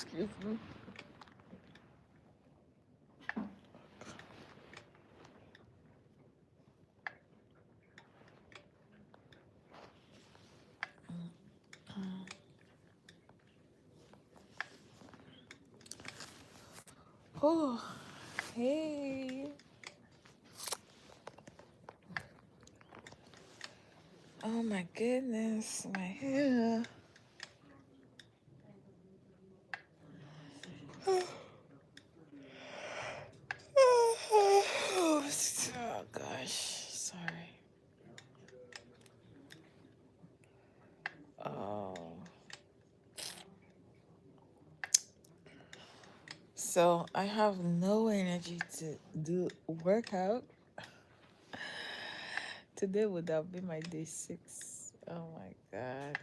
Excuse me. Oh, hey. Oh my goodness, my hair. Oh gosh, sorry. Oh. So I have no energy to do workout. Today would have been my day 6. Oh my god.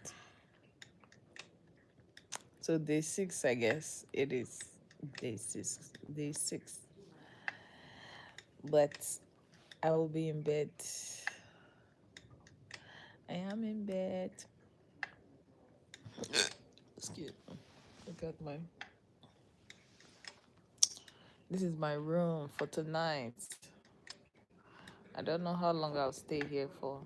So day 6, I guess it is day 6. Day 6. But I will be in bed. I am in bed. Excuse me. Look at my. This is my room for tonight. I don't know how long I'll stay here for.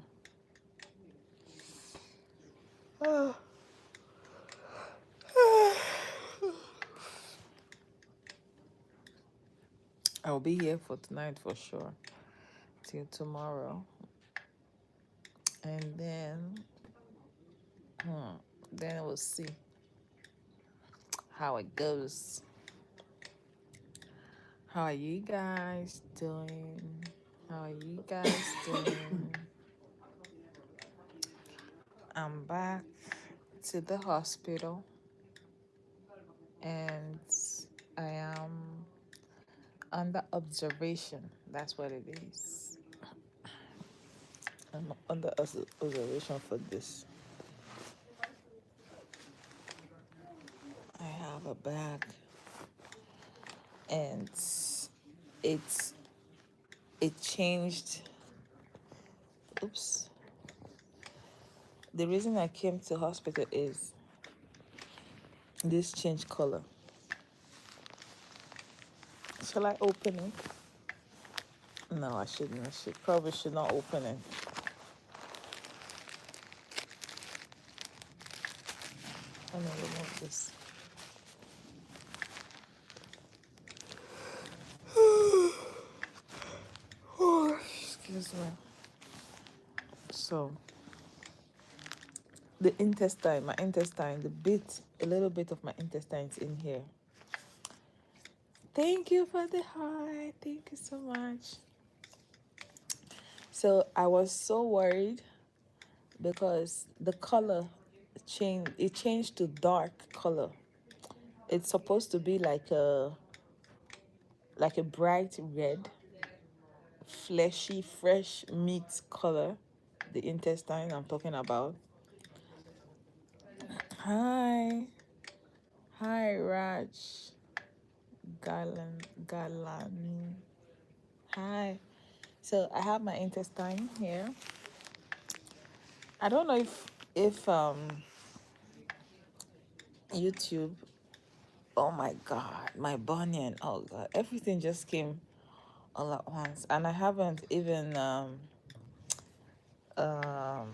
I'll be here for tonight for sure. Till tomorrow. And then we'll see how it goes. How are you guys doing? How are you guys doing? I'm back to the hospital and I am under observation. That's what it is. I'm under observation for this. I have a bag and it changed. Oops. The reason I came to hospital is this changed color. Shall I open it? No, I shouldn't. I probably should not open it. Let me remove this. Oh, excuse me. So, the intestine, my intestine, a little bit of my intestines in here. Thank you for the heart. Thank you so much. So I was so worried because the color changed. It changed to dark color. It's supposed to be like a bright red, fleshy, fresh meat color. The intestine I'm talking about. Hi, Raj, Galani. Hi. So I have my intestine here. I don't know if YouTube. Oh my God, my bunion. Oh God, everything just came all at once, and I haven't even oh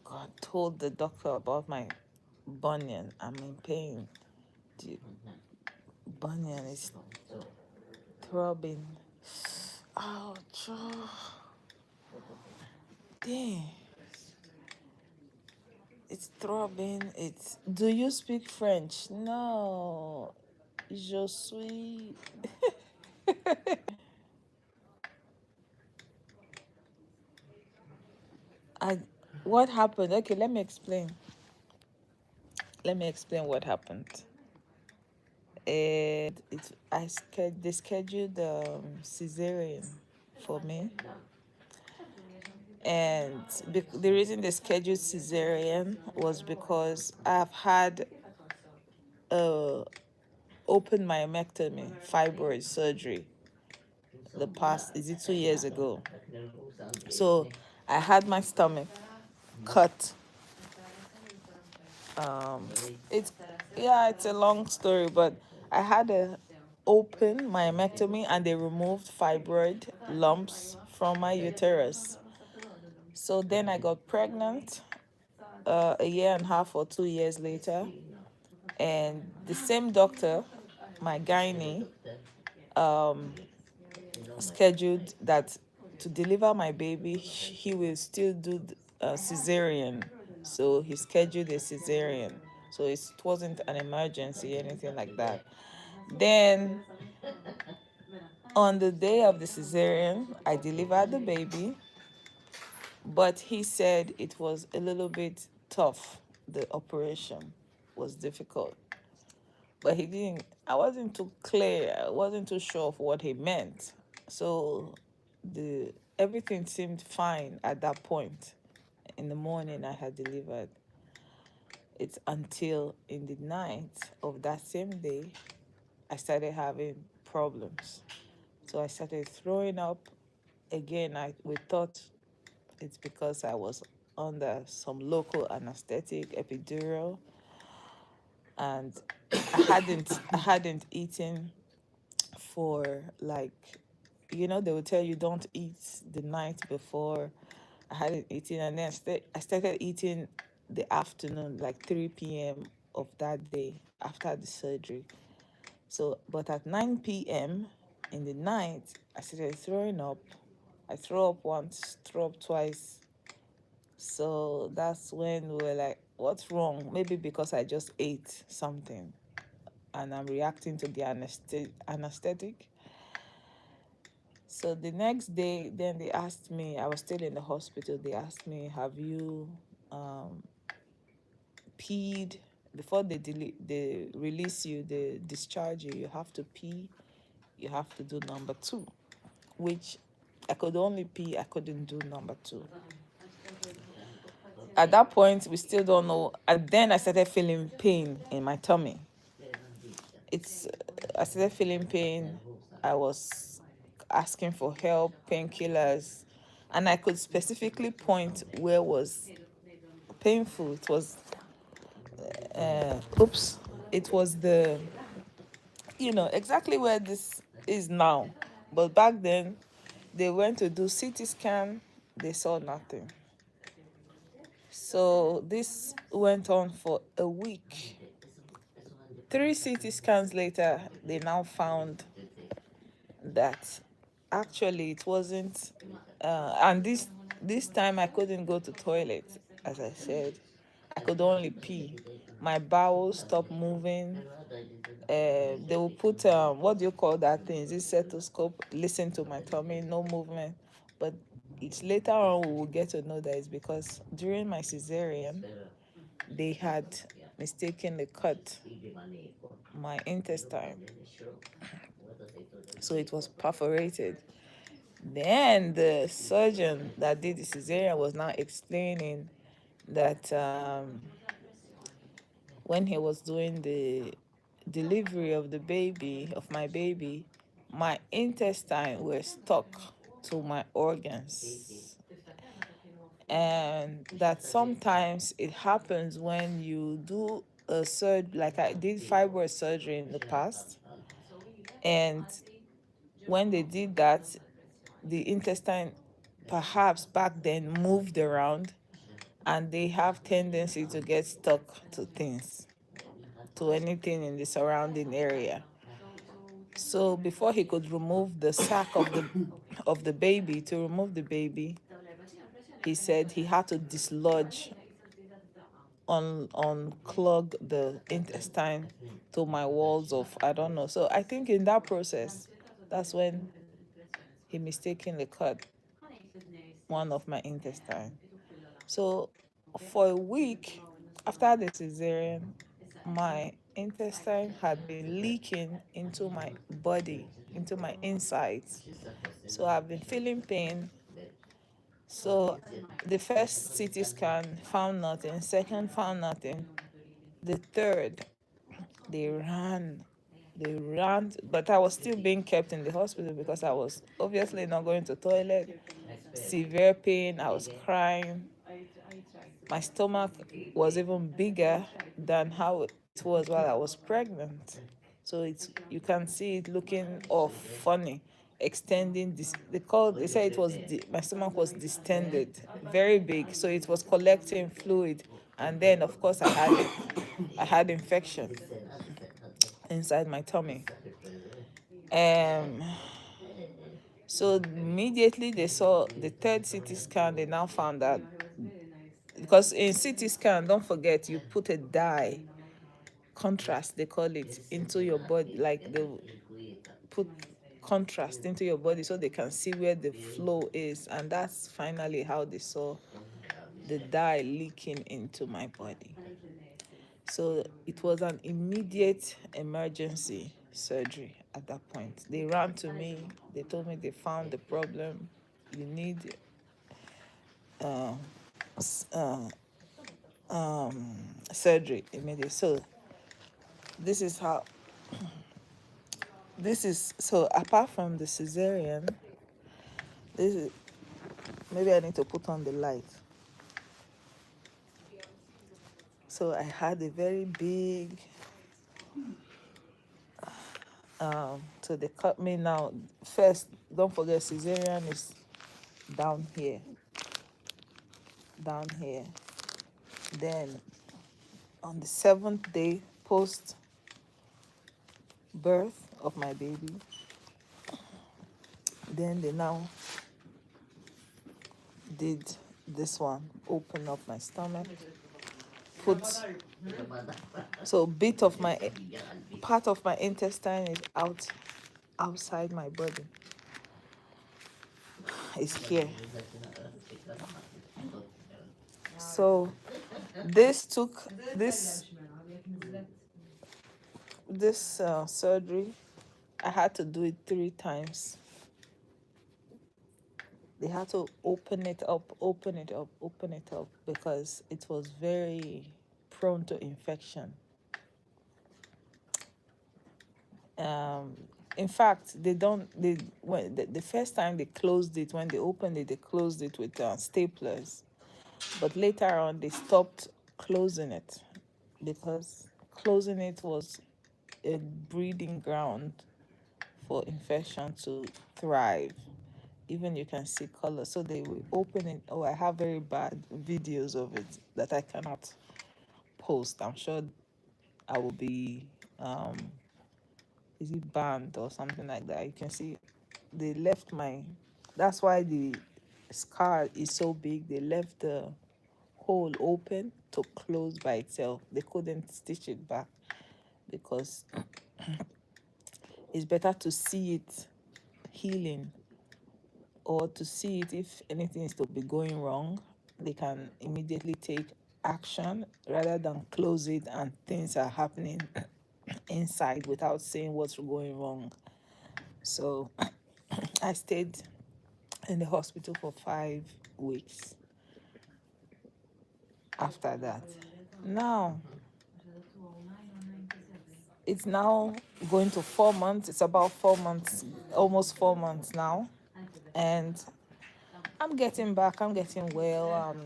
God, told the doctor about my bunion. I'm in pain. The bunion is throbbing. Ouch. Dang. It's throbbing. It's. Do you speak French? No. Je suis. What happened? Okay, let me explain. Let me explain what happened. They scheduled cesarean for me, and the reason they scheduled cesarean was because I've had open myomectomy, fibroid surgery. The past, is it 2 years ago? So I had my stomach cut Um, it's yeah, it's a long story, but I had a open myomectomy and they removed fibroid lumps from my uterus. So then I got pregnant a year and a half or 2 years later, and the same doctor, my gynae, scheduled that to deliver my baby, he will still do cesarean. So he scheduled a cesarean. So it wasn't an emergency, anything like that. Then on the day of the cesarean, I delivered the baby, but he said it was a little bit tough. The operation was difficult. But he didn't, I wasn't too clear, I wasn't too sure of what he meant. So the everything seemed fine at that point. In the morning I had delivered. It's until in the night of that same day I started having problems. So I started throwing up again. We thought it's because I was under some local anesthetic, epidural, and I hadn't eaten for like, they would tell you don't eat the night before. I hadn't eaten, and then I started eating the afternoon, like 3 p.m. of that day after the surgery. So, but at 9 p.m. in the night, I started throwing up. I threw up once, threw up twice. So that's when we were like, what's wrong? Maybe because I just ate something and I'm reacting to the anesthetic. So the next day, then they asked me, I was still in the hospital, they asked me, have you um, peed? Before they release you, they discharge you, you have to pee, you have to do number two, which I could only pee, I couldn't do number two. At that point, we still don't know. And then I started feeling pain in my tummy. It's I started feeling pain. I was asking for help, painkillers, and I could specifically point where was painful. It was oops, it was exactly where this is now. But back then, they went to do CT scan. They saw nothing. So this went on for a week. 3 CT scans later, they now found that actually it wasn't, and this time I couldn't go to toilet. As I said, I could only pee. My bowels stopped moving. They will put what do you call that thing? Is it stethoscope? Listen to my tummy, no movement. But it's later on we will get to know that it's because during my cesarean they had mistakenly cut my intestine, so it was perforated. Then the surgeon that did the cesarean was now explaining that when he was doing the delivery of my baby, my intestine were stuck to my organs. And that sometimes it happens when you do a surgery, like I did fibroid surgery in the past. And when they did that, the intestine perhaps back then moved around, and they have tendency to get stuck to things, to anything in the surrounding area. So before he could remove the sac of the baby, to remove the baby, he said he had to dislodge, unclog the intestine to my walls of, I don't know. So I think in that process, that's when he mistakenly cut one of my intestine. So for a week after the cesarean, my intestine had been leaking into my body, into my insides. So I've been feeling pain. So the first CT scan found nothing, second found nothing. The third, they ran. They ran, but I was still being kept in the hospital because I was obviously not going to toilet. Severe pain, I was crying. My stomach was even bigger than how it was while I was pregnant. So it's, you can see it looking off funny, extending this. They say it was my stomach was distended, very big. So it was collecting fluid, and then of course I had infection inside my tummy. Um, so immediately they saw the third CT scan. They now found that, because in CT scan, don't forget, you put a dye, contrast they call it, into your body, like they put contrast into your body so they can see where the flow is, and that's finally how they saw the dye leaking into my body. So it was an immediate emergency surgery at that point. They ran to me, they told me they found the problem. You need surgery immediately. So this is how this is so apart from the cesarean, this is, maybe I need to put on the light. So I had a very big so they cut me now. First, don't forget, cesarean is down here. Down here. Then on the 7th day post birth of my baby, then they now did this one, open up my stomach, put, so bit of my part of my intestine is outside my body. It's here. So this took this surgery. I had to do it 3 times. They had to open it up, because it was very prone to infection. In fact, when the first time they closed it, when they opened it, they closed it with staplers. But later on, they stopped closing it because closing it was a breeding ground for infection to thrive. Even you can see color. So they will open it. Oh, I have very bad videos of it that I cannot post. I'm sure I will be is it banned or something like that. You can see they left that's why the scar is so big. They left the hole open to close by itself. They couldn't stitch it back because it's better to see it healing, or to see it if anything is to be going wrong. They can immediately take action rather than close it and things are happening inside without seeing what's going wrong. So I stayed in the hospital for 5 weeks after that. Now, it's now going to 4 months. It's about 4 months, almost 4 months now. And I'm getting back. I'm getting well.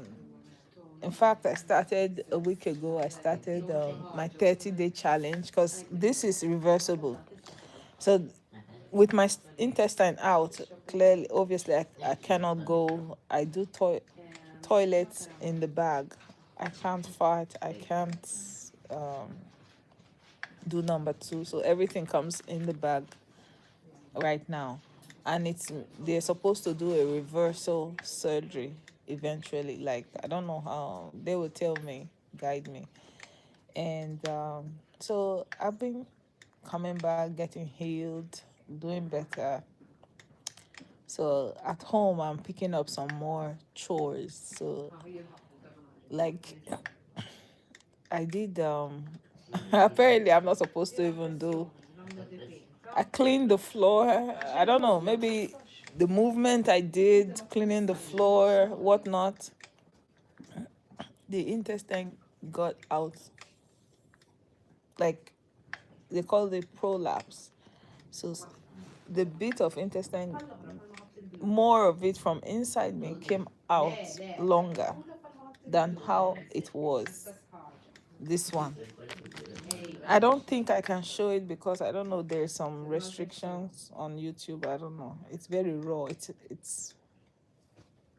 In fact, I started a week ago. I started my 30-day challenge because this is reversible. So with my intestine out, clearly, obviously, I cannot go. I do toilets in the bag. I can't fart. I can't do number 2. So everything comes in the bag right now. And they're supposed to do a reversal surgery eventually. Like, I don't know how. They will tell me, guide me. And so I've been coming back, getting healed, doing better. So at home, I'm picking up some more chores. So, like, I did, apparently, I'm not supposed to even do. I cleaned the floor. I don't know, maybe the movement I did, cleaning the floor, whatnot, the intestine got out. Like, they call it prolapse. So the bit of intestine, more of it from inside me came out longer. than how it was. This one, I don't think I can show it because I don't know. There's some restrictions on YouTube. I don't know. It's very raw. It's.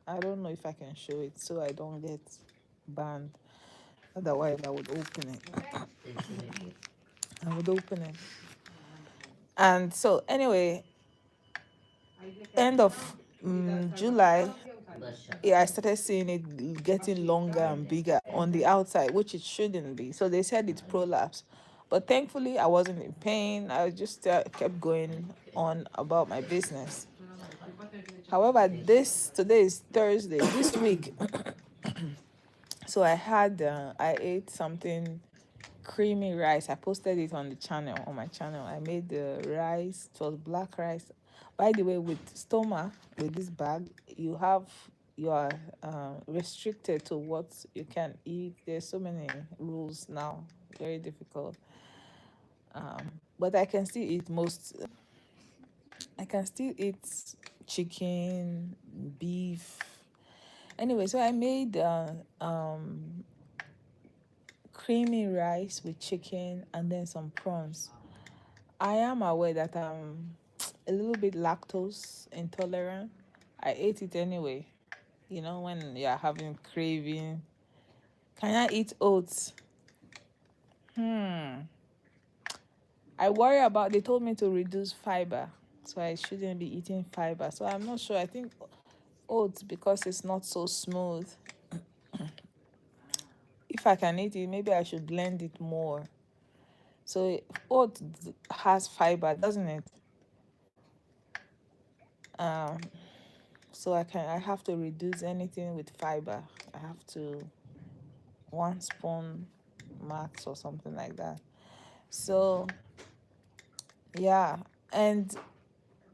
I don't know if I can show it so I don't get banned. Otherwise, I would open it. I would open it. And so anyway, end of July, yeah, I started seeing it getting longer and bigger on the outside, which it shouldn't be. So they said it's prolapse. But thankfully, I wasn't in pain. I just kept going on about my business. However, today is Thursday. This week, so I ate something creamy rice. I posted it on the channel, on my channel. I made the rice. It was black rice. By the way, with stoma, with this bag, you are restricted to what you can eat. There's so many rules now. Very difficult. But I can still eat chicken, beef. Anyway, so I made creamy rice with chicken and then some prawns. I am aware that I'm a little bit lactose intolerant. I ate it anyway. You know, when you're having craving. Can I eat oats? I worry about, they told me to reduce fiber. So I shouldn't be eating fiber. So I'm not sure. I think oats, because it's not so smooth. If I can eat it, maybe I should blend it more. So oats has fiber, doesn't it? Um, so I have to reduce anything with fiber. I have to 1 spoon max or something like that. So yeah, and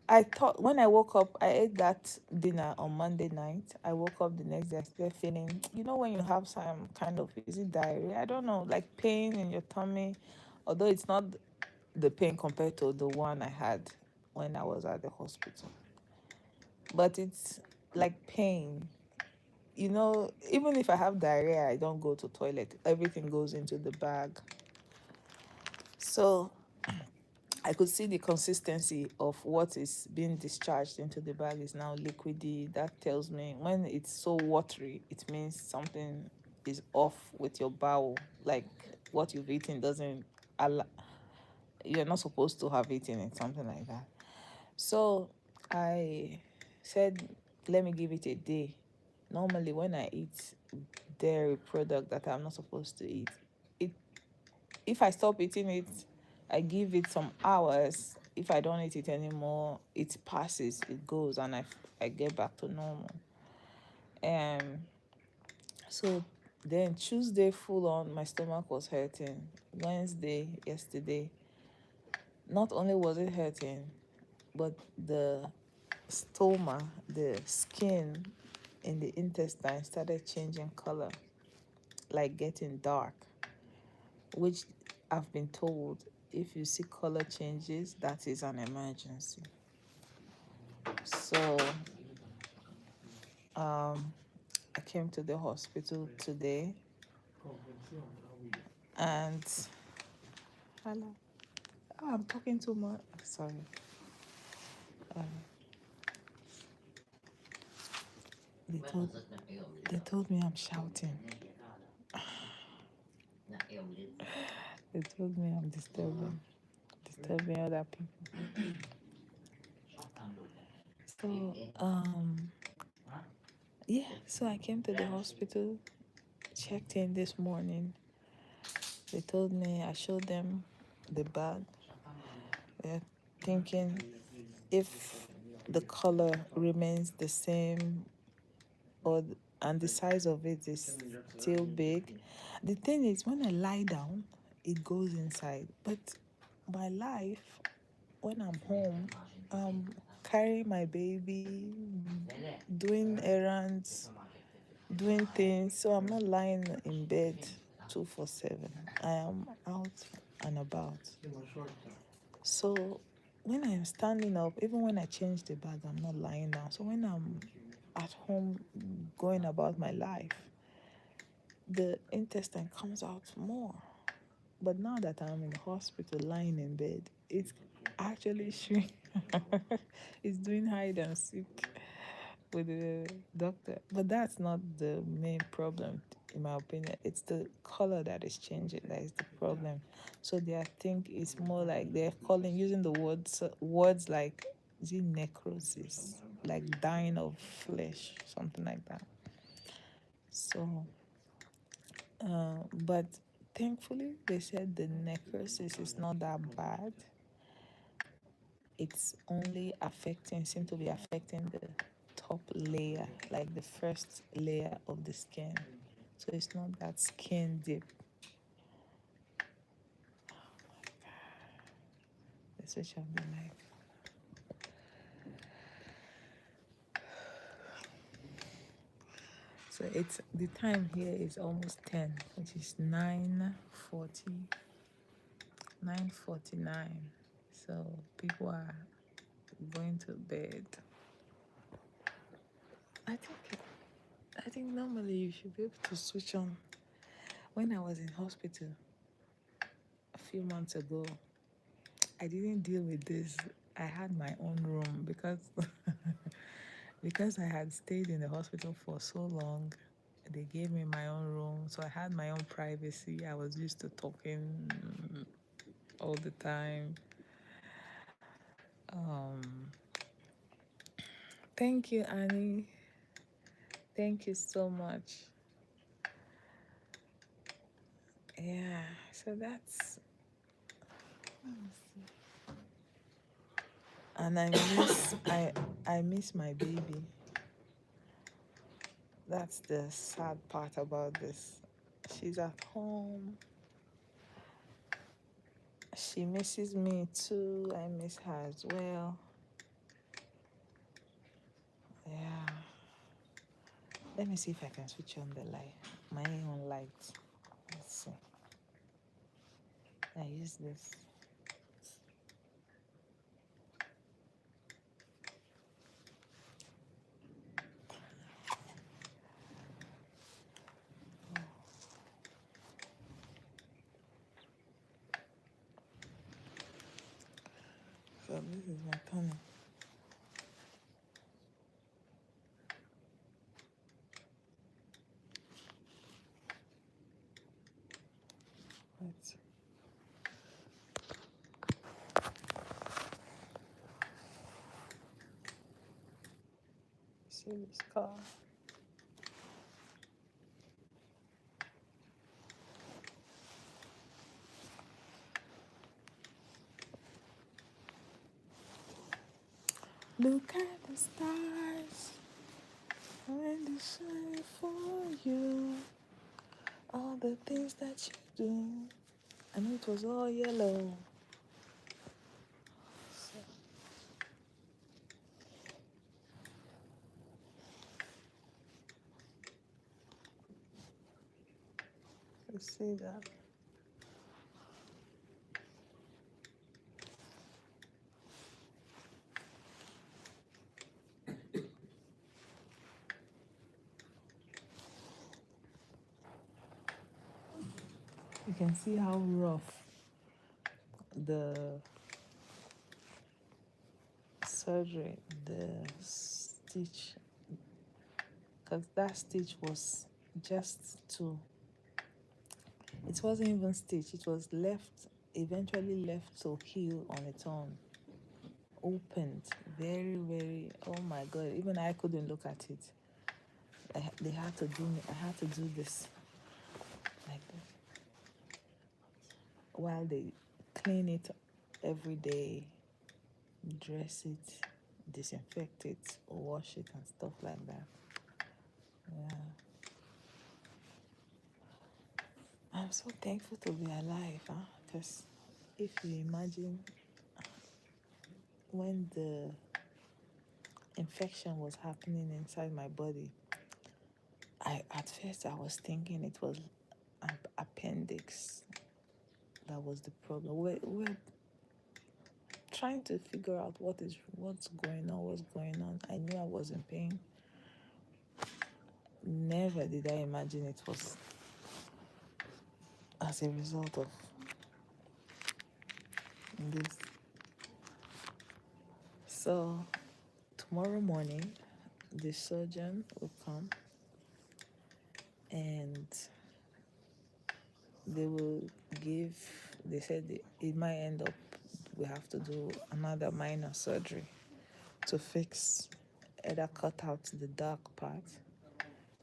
I thought when I woke up, I ate that dinner on Monday night. I woke up the next day, I started feeling, when you have some kind of, is it diarrhea? I don't know, like pain in your tummy, although it's not the pain compared to the one I had when I was at the hospital. But it's like pain. Even if I have diarrhea, I don't go to toilet. Everything goes into the bag. So I could see the consistency of what is being discharged into the bag is now liquidy. That tells me when it's so watery, it means something is off with your bowel. Like what you've eaten doesn't allow, you're not supposed to have eaten it, something like that. So I said, let me give it a day. Normally, when I eat dairy product that I'm not supposed to eat, it if I stop eating it, I give it some hours. If I don't eat it anymore, it passes, it goes, and I get back to normal. And so then Tuesday, full on, my stomach was hurting. Wednesday, yesterday, not only was it hurting, but the stoma, the skin in the intestine started changing color, like getting dark, which I've been told if you see color changes, that is an emergency. So I came to the hospital today and hello. Oh, I'm talking too much. Sorry. Um, they told me I'm shouting. They told me I'm disturbing other people. So yeah, so I came to the hospital, checked in this morning. They told me, I showed them the bag. They're thinking if the color remains the same and the size of it is still big. The thing is, when I lie down, it goes inside. But my life, when I'm home, I'm carrying my baby, doing errands, doing things. So I'm not lying in bed 247. I am out and about. So when I'm standing up, even when I change the bag, I'm not lying down. So when I'm at home going about my life, the intestine comes out more. But now that I'm in the hospital lying in bed, it's actually shrink. It's doing hide and seek with the doctor. But that's not the main problem, in my opinion. It's the color that is changing that is the problem. So they think it's more like they're calling using the words like, is it necrosis, like dying of flesh, something like that. So, but thankfully, they said the necrosis is not that bad. It's only seem to be affecting the top layer, like the first layer of the skin. So it's not that skin deep. That's what I'll be like. So it's the time here is almost 10, which is 9:49. So people are going to bed. I think I think normally you should be able to switch on. When I was in hospital a few months ago, I didn't deal with this. I had my own room because because I had stayed in the hospital for so long. They gave me my own room, so I had my own privacy. I was used to talking all the time. Um, thank you, Annie. Thank you so much. Yeah, so that's, and I miss my baby. That's the sad part about this. She's at home. She misses me too. I miss her as well. Yeah. Let me see if I can switch on the light. My own light. Let's see. I use this. So this is my tummy. Let's see this car. Look at the stars when they shine for you. All the things that you do. And it was all yellow. So, you see that? You can see how rough the surgery, the stitch, because that stitch was just to, it wasn't even stitched, it was eventually left to heal on its own. Opened very, very, oh my God, even I couldn't look at it. They had to do me, I had to do this like this while they clean it every day, dress it, disinfect it, wash it, and stuff like that. Yeah. I'm so thankful to be alive, huh? Because if you imagine when the infection was happening inside my body, at first I was thinking it was an appendix that was the problem. We're trying to figure out what's going on, I knew I was in pain. Never did I imagine it was as a result of this. So tomorrow morning, the surgeon will come and they will give, they said it might end up, we have to do another minor surgery to fix, either cut out the dark part,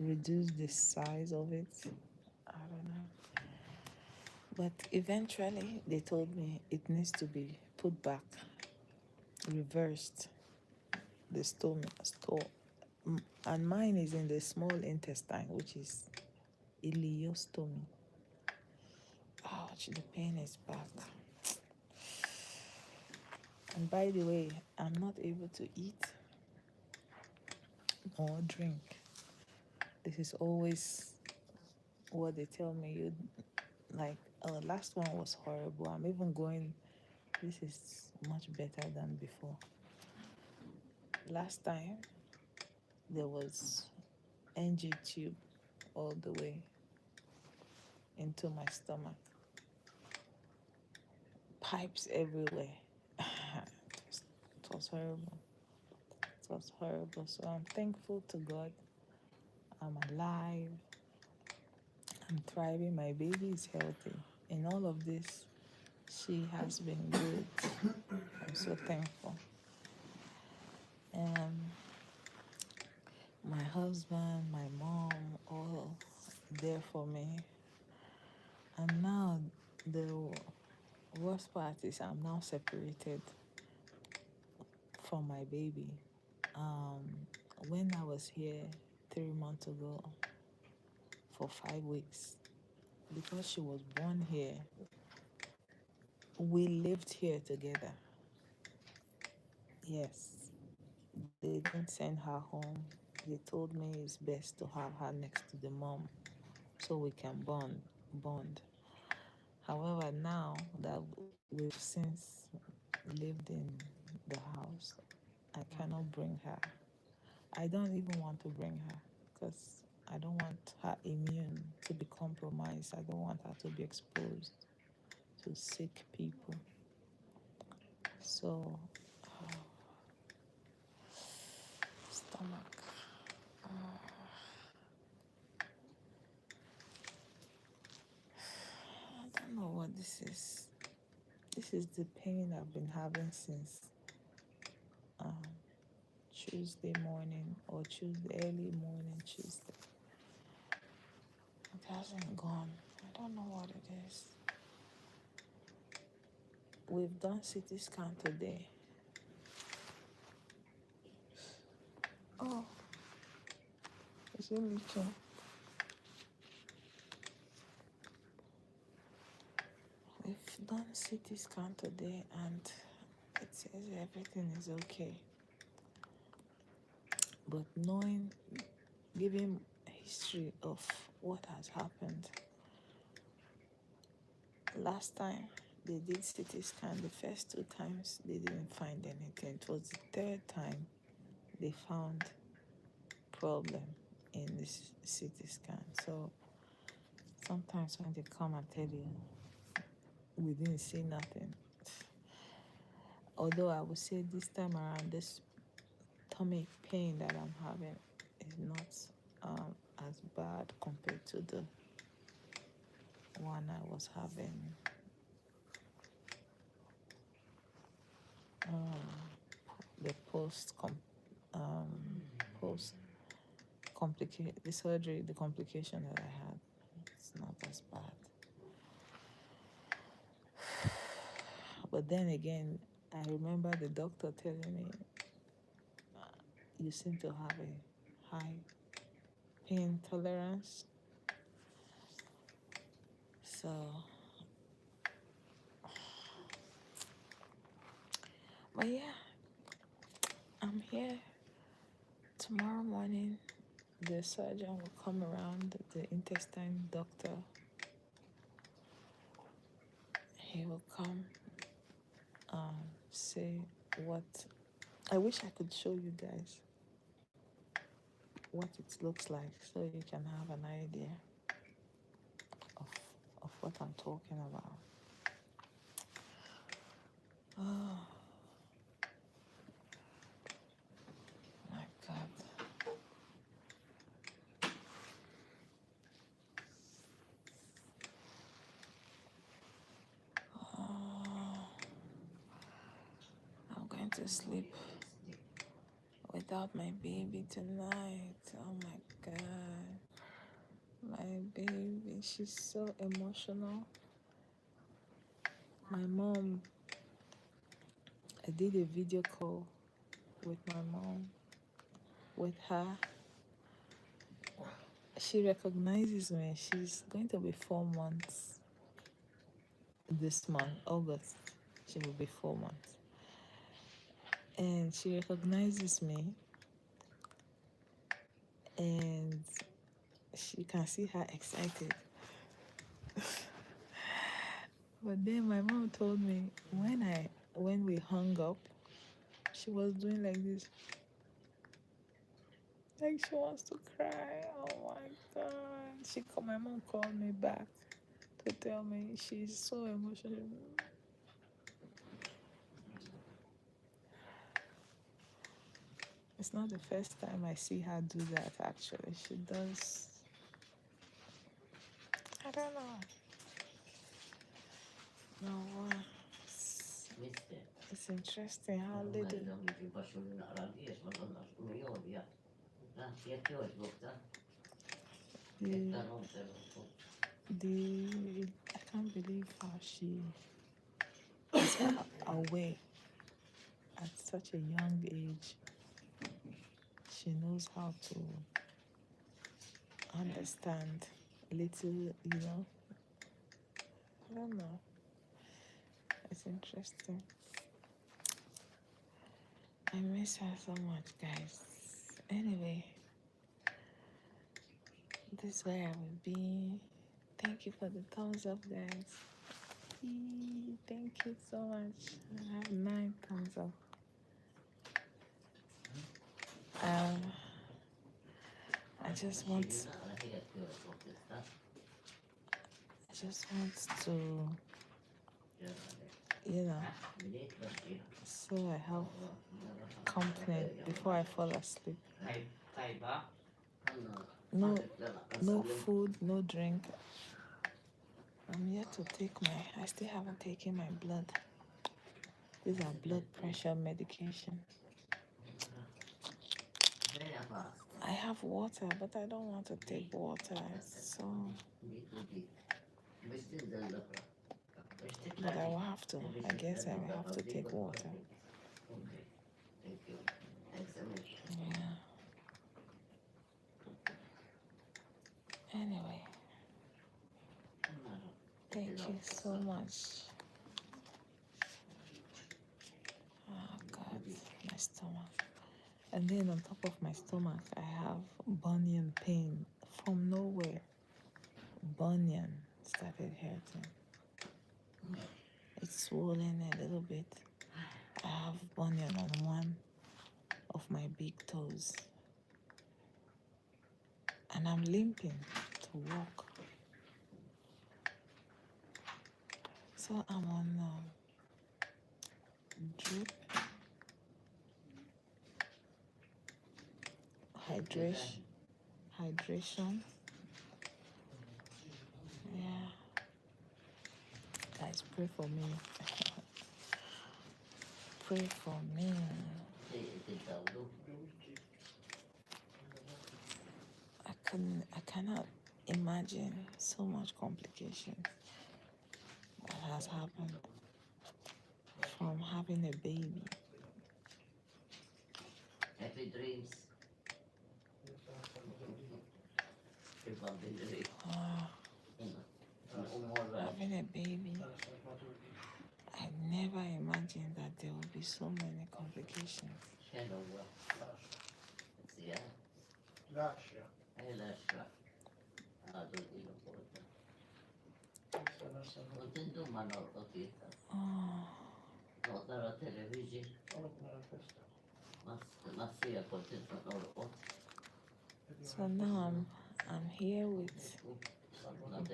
reduce the size of it. I don't know. But eventually, they told me it needs to be put back, reversed, the store. And mine is in the small intestine, which is ileostomy. Ouch, the pain is back. And by the way, I'm not able to eat or drink. This is always what they tell me. You like, last one was horrible. I'm even going, this is much better than before. Last time, there was NG tube all the way into my stomach, pipes everywhere. It was horrible. It was horrible. So I'm thankful to God. I'm alive. I'm thriving. My baby is healthy. In all of this, she has been good. I'm so thankful. And my husband, my mom, all there for me. And now the worst part is I'm now separated from my baby. When I was here 3 months ago for 5 weeks, because she was born here, we lived here together. Yes, they didn't send her home. They told me it's best to have her next to the mom so we can bond. However, now that we've since lived in the house, I cannot bring her. I don't even want to bring her because I don't want her immune to be compromised. I don't want her to be exposed to sick people. So, stomach. I don't know what this is. This is the pain I've been having since Tuesday morning or early morning Tuesday. It hasn't gone. I don't know what it is. We've done CT scan today. Oh, is it leaking? We've done CT scan today and it says everything is okay. But giving history of what has happened. Last time they did CT scan, the first 2 times they didn't find anything. It was the 3rd time they found problem in this CT scan. So sometimes when they come and tell you we didn't see nothing, although I would say this time around this tummy pain that I'm having is not as bad compared to the one I was having the post complication, the surgery, the complication that I had. It's not as bad. But then again, I remember the doctor telling me, you seem to have a high pain tolerance. So, but yeah, I'm here. Tomorrow morning, the surgeon will come around, the intestine doctor. He will come, say what. I wish I could show you guys what it looks like so you can have an idea of what I'm talking about. Oh my God. Oh, I'm going to sleep without my baby tonight. Oh my God. My baby, she's so emotional. My mom, I did a video call with my mom, with her. She recognizes me. She's going to be 4 months this month, August. She will be 4 months. And she recognizes me, and she can see her excited. But then my mom told me when we hung up, she was doing like this. Like she wants to cry. Oh my God. My mom called me back to tell me she's so emotional. It's not the first time I see her do that, actually. She does. I don't know. No, it's interesting how little. I can't believe how she is aware at such a young age. She knows how to understand little, I don't know. It's interesting. I miss her so much, guys. Anyway, this is where I will be. Thank you for the thumbs up, guys. Thank you so much. I have 9 thumbs up. I just want to, so I have company before I fall asleep. No food, no drink. I'm yet to take I still haven't taken my blood. These are blood pressure medication. I have water, but I don't want to take water. So, but I will have to. I guess I will have to take water. Yeah. Anyway, thank you so much. Oh God, my stomach. And then on top of my stomach, I have bunion pain from nowhere. Bunion started hurting. It's swollen a little bit. I have bunion on one of my big toes. And I'm limping to walk. So I'm on drip, hydration. Yeah. Guys, pray for me. Pray for me. I cannot imagine so much complications that has happened from having a baby. Happy dreams. Having a baby, I never imagined that there would be so many complications. So now I'm here with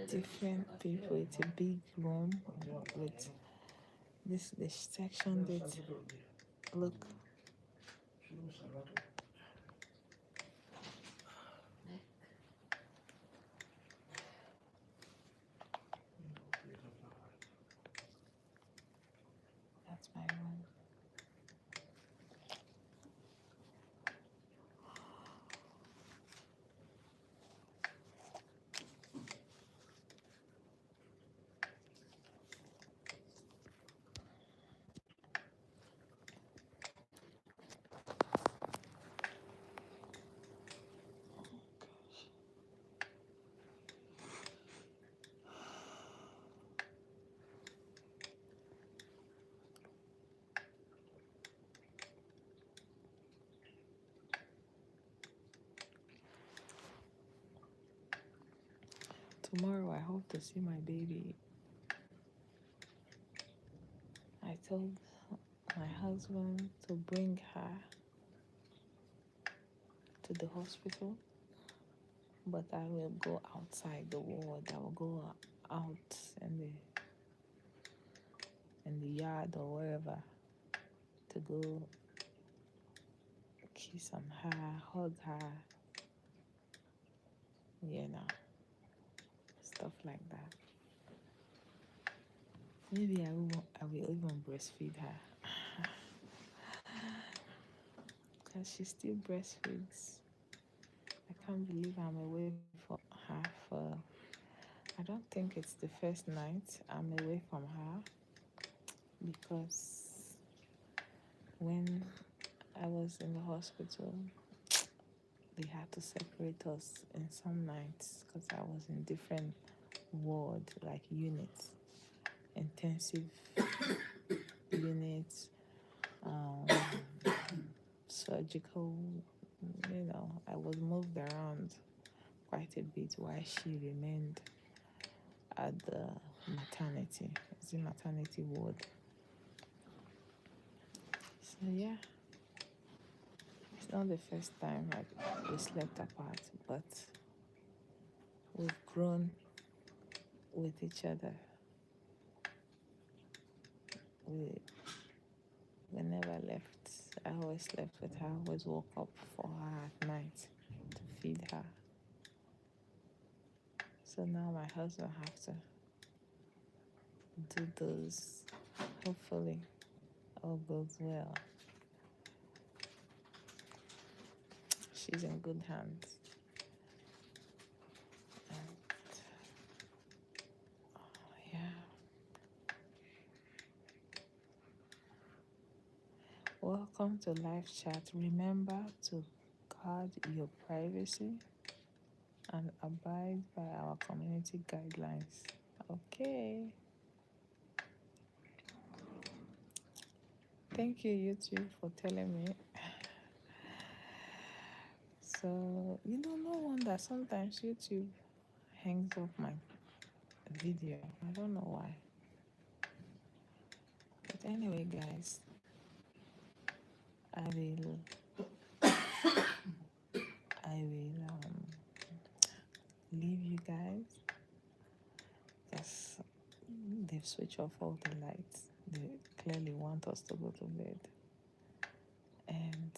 different people. It's a big room with this section that look. That's my room. Tomorrow I hope to see my baby. I told my husband to bring her to the hospital, but I will go outside the ward. I will go out in the yard or wherever to go kiss on her, hug her, stuff like that. Maybe I will even breastfeed her because she still breastfeeds. I can't believe I'm away from her for. I don't think it's the first night I'm away from her, because when I was in the hospital, they had to separate us in some nights because I was in different ward, like units, intensive units, surgical. I was moved around quite a bit while she remained at the maternity. It's the maternity ward. So yeah, it's not the first time we slept apart, but we've grown with each other. We never left. I always slept with her. I always woke up for her at night to feed her. So now my husband has to do those. Hopefully all goes well. She's in good hands. And, yeah. Welcome to live chat. Remember to guard your privacy and abide by our community guidelines. Okay. Thank you, YouTube, for telling me. So, no wonder sometimes YouTube hangs off my video. I don't know why. But anyway, guys, I will leave you guys because they've switched off all the lights. They clearly want us to go to bed. And